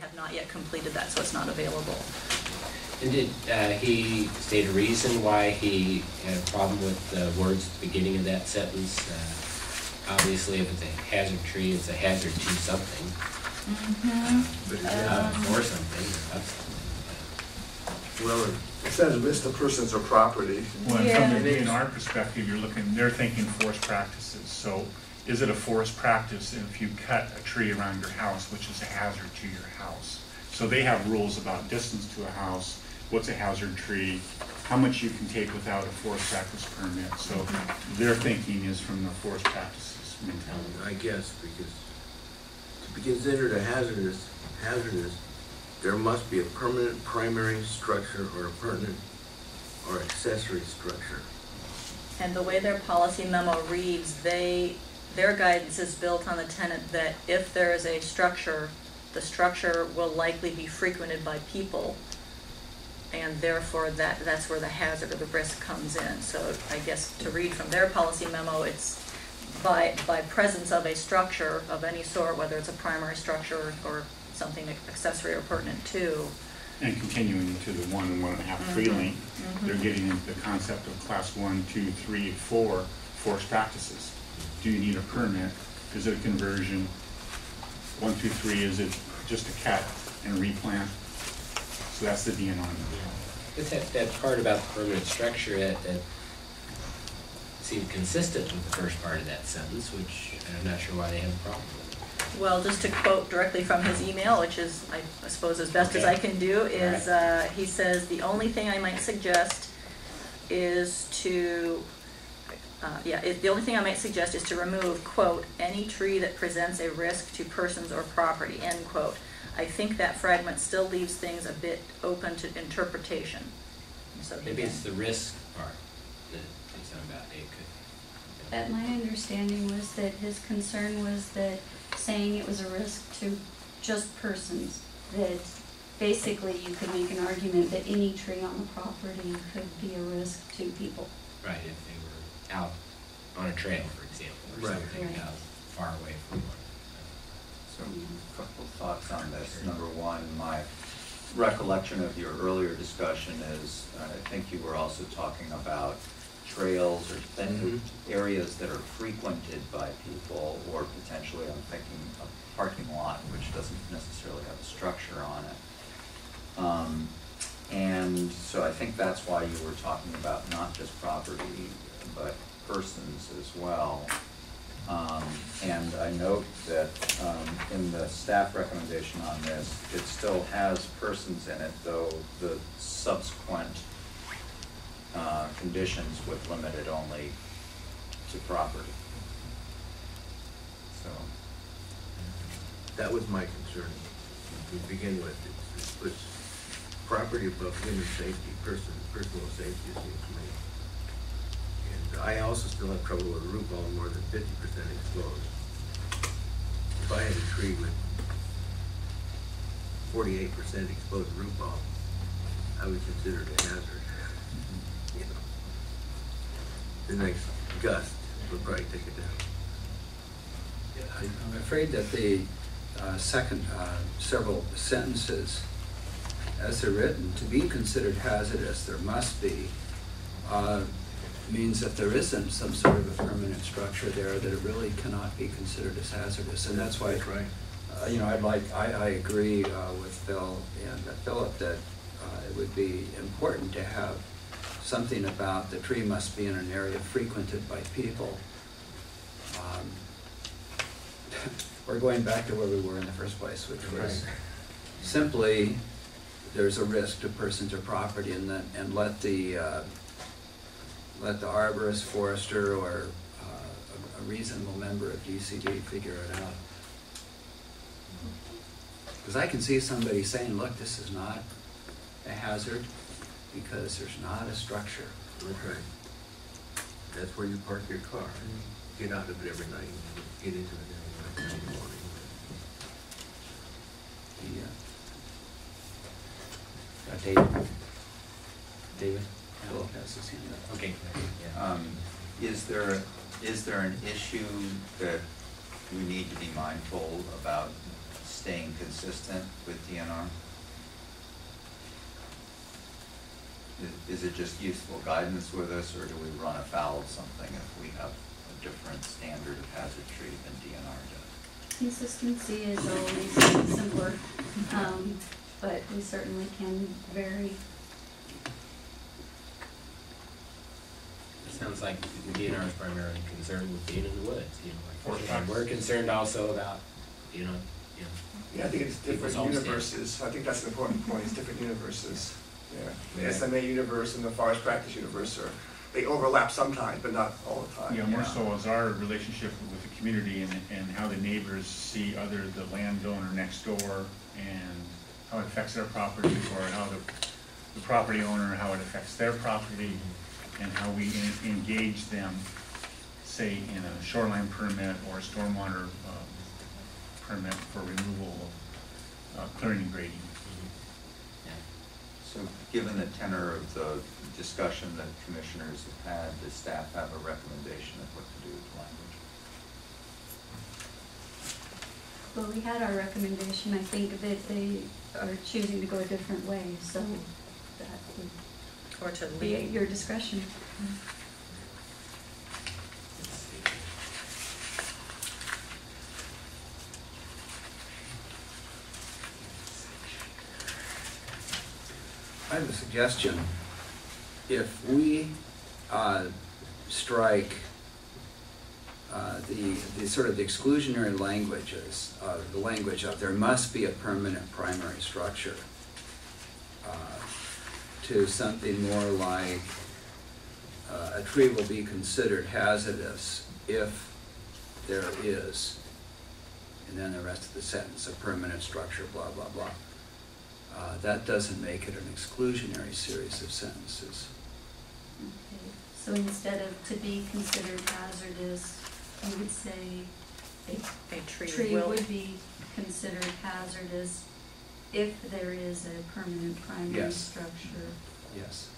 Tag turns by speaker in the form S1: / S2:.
S1: have not yet completed that, so it's not available.
S2: And did he state a reason why he had a problem with the words at the beginning of that sentence? Obviously, if it's a hazard tree, it's a hazard to something. Or something.
S3: Well, it says list of persons or property.
S4: Well, from the DNR perspective, they're thinking forest practices. So is it a forest practice if you cut a tree around your house, which is a hazard to your house? So they have rules about distance to a house, what's a hazard tree, how much you can take without a forest practice permit. So their thinking is from the forest practices mentality.
S3: I guess, because to be considered a hazardous, there must be a permanent primary structure or a permanent or accessory structure.
S1: And the way their policy memo reads, their guidance is built on the tenet that if there is a structure, the structure will likely be frequented by people, and therefore that's where the hazard or the risk comes in. So I guess to read from their policy memo, it's by presence of a structure of any sort, whether it's a primary structure or something accessory or pertinent to.
S4: And continuing to the 1 and 1.5 tree length, they're getting into the concept of class 1, 2, 3, 4 forest practices. Do you need a permit? Is it a conversion? 1, 2, 3, is it just a cut and replant? So that's the DNR.
S2: But that part about the permanent structure, that seemed consistent with the first part of that sentence, which I'm not sure why they have a problem with.
S1: Well, just to quote directly from his email, which is, I suppose, as best as I can do, is he says, the only thing I might suggest is to remove, quote, any tree that presents a risk to persons or property, end quote. I think that fragment still leaves things a bit open to interpretation. So
S2: maybe it's the risk part that it's about.
S5: My understanding was that his concern was that saying it was a risk to just persons, that basically you could make an argument that any tree on the property could be a risk to people.
S2: Right, if they were out on a trail, for example, or something out far away from one.
S6: So a couple of thoughts on this. Number one, my recollection of your earlier discussion is I think you were also talking about trails or areas that are frequented by people, or potentially I'm thinking a parking lot which doesn't necessarily have a structure on it. And so I think that's why you were talking about not just property but persons as well. And I note that in the staff recommendation on this, it still has persons in it, though the subsequent conditions would limit it only to property. So
S3: that was my concern to begin with. It puts property above human safety, personal safety, it seems to me. And I also still have trouble with a root ball more than 50% exposed. If I had a tree with 48% exposed root ball, I would consider it a hazard. You know, the next gust would probably take it down.
S7: I'm afraid that the second several sentences, as they're written, to be considered hazardous, there must be, means that there isn't some sort of a permanent structure there, that it really cannot be considered as hazardous. And that's why, you know, I agree with Phil and Philip that it would be important to have something about the tree must be in an area frequented by people. We're going back to where we were in the first place, which was simply there's a risk to persons or property, and let the arborist, forester, or a reasonable member of UCD figure it out. Because I can see somebody saying, look, this is not a hazard because there's not a structure.
S3: That's right. That's where you park your car. Get out of it every night and get into it every morning.
S2: David?
S7: Philip has his hand up.
S2: Okay.
S6: is there an issue that we need to be mindful about staying consistent with DNR? Is it just useful guidance with us, or do we run afoul of something if we have a different standard of hazard tree than DNR does?
S5: Consistency is always simpler, but we certainly can vary.
S2: It sounds like the DNR is primarily concerned with being in the woods, you know,
S4: Forest
S2: and
S4: practice.
S2: we're concerned also about, you know,
S8: Yeah, I think it's different
S2: People's homestead.
S8: universes. I think that's an important point, it's different universes. Yeah, the
S2: Yeah.
S8: SMA universe and the forest practice universe they overlap sometimes, but not all the time.
S4: Yeah, more so is our relationship with the community and how the neighbors see the landowner next door and how it affects their property, or how the property owner, how it affects their property, and how we engage them, say, in a shoreline permit or a stormwater permit for removal of clearing and grading.
S6: So given the tenor of the discussion that commissioners have had, does staff have a recommendation of what to do with the language?
S5: Well, we had our recommendation. I think that they are choosing to go a different way, so that would
S1: Or to
S5: be at
S1: lead.
S5: your discretion.
S7: I have a suggestion. If we strike the sort of the exclusionary languages, the language of there must be a permanent primary structure, to something more like a tree will be considered hazardous if there is, and then the rest of the sentence, a permanent structure, blah, blah, blah. That doesn't make it an exclusionary series of sentences.
S5: Okay. So instead of to be considered hazardous, you would say
S1: A tree
S5: tree
S1: will.
S5: would be considered hazardous if there is a permanent primary
S7: Yes.
S5: structure.
S7: Yes.